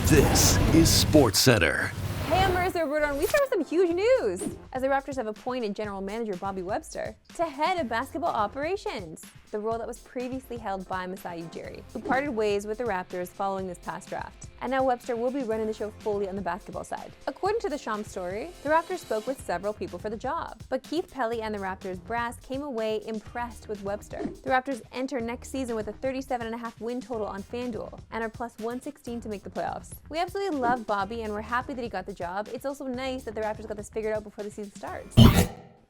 This is Sportscentre. Hey, I'm Marissa Roberto, and we start with some huge news as the Raptors have appointed general manager Bobby Webster to head of basketball operations, the role that was previously held by Masai Ujiri, who parted ways with the Raptors following this past draft. And now Webster will be running the show fully on the basketball side. According to the Shams story, the Raptors spoke with several people for the job, but Keith Pelly and the Raptors brass came away impressed with Webster. The Raptors enter next season with a 37.5 win total on FanDuel and are plus 116 to make the playoffs. We absolutely love Bobby and we're happy that he got the job. It's also nice that the Raptors got this figured out before the season starts.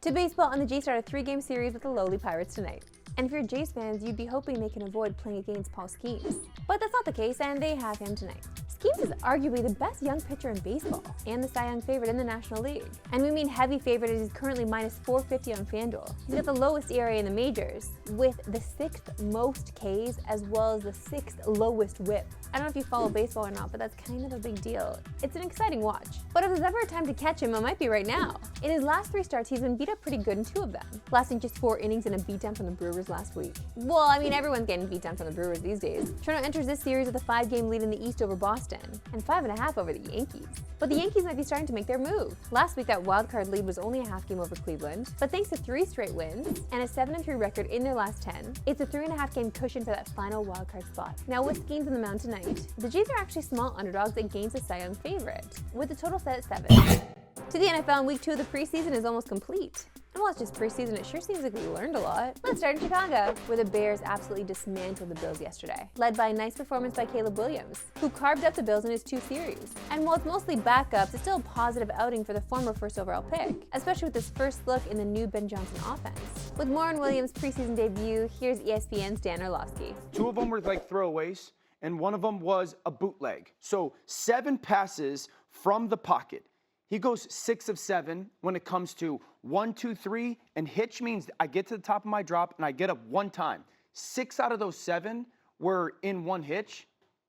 To baseball, and the Jays start a 3-game series with the lowly Pirates tonight. And if you're Jays fans, you'd be hoping they can avoid playing against Paul Skenes. But that's not the case, and they have him tonight. Skenes is arguably the best young pitcher in baseball and the Cy Young favorite in the National League. And we mean heavy favorite as he's currently minus 450 on FanDuel. He's got the lowest ERA in the majors with the 6th most Ks as well as the 6th lowest WHIP. I don't know if you follow baseball or not, but that's kind of a big deal. It's an exciting watch. But if there's ever a time to catch him, it might be right now. In his last 3 starts, he's been beat up pretty good in 2 of them, lasting just 4 innings in a beatdown from the Brewers last week. Well, I mean, everyone's getting beat down from the Brewers these days. Toronto enters this series with a 5-game lead in the East over Boston and 5.5 over the Yankees. But the Yankees might be starting to make their move. Last week, that wildcard lead was only a half game over Cleveland, but thanks to 3 straight wins and a 7-3 record in their last 10, it's a 3.5 game cushion for that final wildcard spot. Now, with Skenes on the mound tonight, the Jays are actually small underdogs against a Cy Young favorite, with the total set at 7. To the NFL, and week 2 of the preseason is almost complete. And while it's just preseason, it sure seems like we learned a lot. Let's start in Chicago, where the Bears absolutely dismantled the Bills yesterday, led by a nice performance by Caleb Williams, who carved up the Bills in his 2 series. And while it's mostly backups, it's still a positive outing for the former first overall pick, especially with this first look in the new Ben Johnson offense. With more on Williams' preseason debut, here's ESPN's Dan Orlovsky. 2 of them were like throwaways, and 1 of them was a bootleg. So 7 passes from the pocket. He goes 6 of 7 when it comes to 1, 2, 3, and hitch means I get to the top of my drop and I get up 1 time. 6 out of those 7 were in 1 hitch.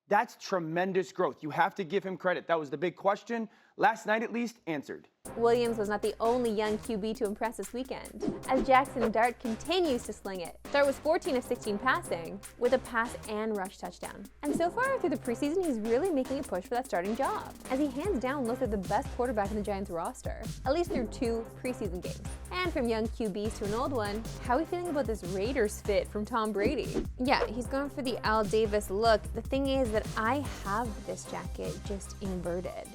That's tremendous growth. You have to give him credit. That was the big question. Last night, at least, answered. Williams was not the only young QB to impress this weekend, as Jackson Dart continues to sling it. Dart was 14 of 16 passing, with a pass and rush touchdown. And so far through the preseason, he's really making a push for that starting job, as he hands down looks like the best quarterback in the Giants roster, at least through 2 preseason games. And from young QBs to an old one, how are we feeling about this Raiders fit from Tom Brady? Yeah, he's going for the Al Davis look. The thing is that I have this jacket just inverted.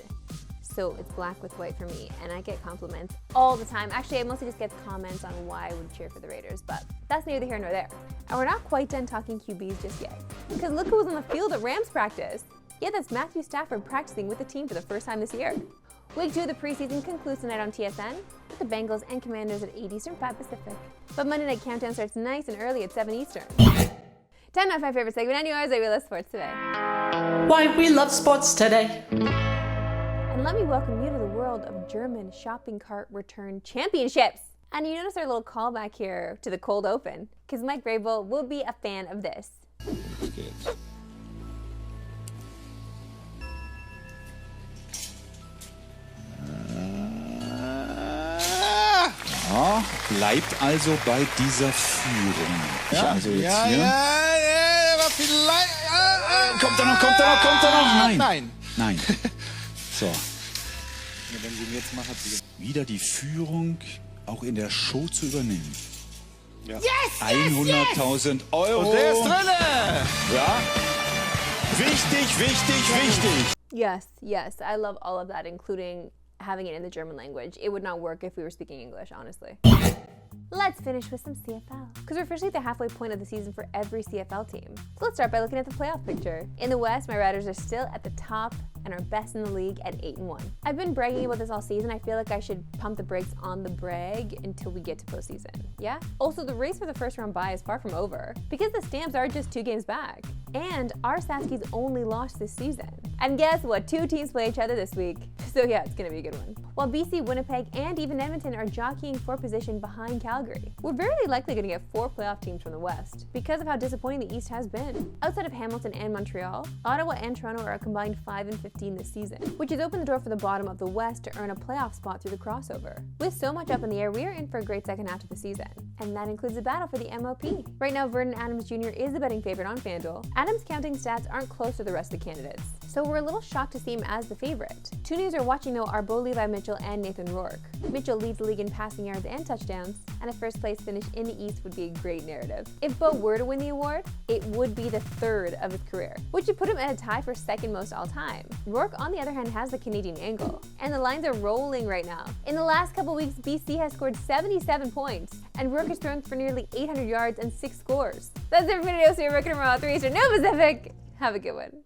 So it's black with white for me, and I get compliments all the time. Actually, I mostly just get comments on why I would cheer for the Raiders, but that's neither here nor there. And we're not quite done talking QBs just yet, because look who was on the field at Rams practice. Yeah, that's Matthew Stafford practicing with the team for the first time this year. Week 2 of the preseason concludes tonight on TSN with the Bengals and Commanders at 8 Eastern, 5 Pacific. But Monday Night Countdown starts nice and early at 7 Eastern. Time now for my favorite segment, and yours, we love sports today. Why we love sports today. And let me welcome you to the world of German shopping cart return championships. And you notice our little callback here to the cold open, because Mike Vrabel will be a fan of this. Ja, bleibt also bei dieser Führung. Ja, also jetzt hier. Aber vielleicht. Kommt er noch? Nein. Nein. So. Ja, wenn sie ihn jetzt macht, hat sie wieder die Führung auch in der Show zu übernehmen. Ja. Yes! 100.000 Euro. Und der ist drinne! Ja. Wichtig. Yes, I love all of that, including having it in the German language. It would not work if we were speaking English, honestly. Let's finish with some CFL, because we're officially at the halfway point of the season for every CFL team. So let's start by looking at the playoff picture. In the West, my Riders are still at the top and are best in the league at 8-1. I've been bragging about this all season. I feel like I should pump the brakes on the brag until we get to postseason. Yeah? Also, the race for the first round bye is far from over, because the Stamps are just 2 games back. And our Saskies only lost this season. And guess what? 2 teams play each other this week. So yeah, it's gonna be a good one. While BC, Winnipeg, and even Edmonton are jockeying for position behind Calgary, we're very likely gonna get 4 playoff teams from the West because of how disappointing the East has been. Outside of Hamilton and Montreal, Ottawa and Toronto are a combined 5-15 this season, which has opened the door for the bottom of the West to earn a playoff spot through the crossover. With so much up in the air, we are in for a great second half of the season. And that includes the battle for the MOP. Right now, Vernon Adams Jr. is the betting favorite on FanDuel. Adams' counting stats aren't close to the rest of the candidates. so we're a little shocked to see him as the favorite. Two names we're watching though are Bo Levi Mitchell and Nathan Rourke. Mitchell leads the league in passing yards and touchdowns, and a first place finish in the East would be a great narrative. If Bo were to win the award, it would be the third of his career, which would put him at a tie for second most all time. Rourke, on the other hand, has the Canadian angle, and the lines are rolling right now. In the last couple weeks, BC has scored 77 points, and Rourke has thrown for nearly 800 yards and 6 scores. That's it for today. So you're working tomorrow at 3 Eastern, no Pacific. Have a good one.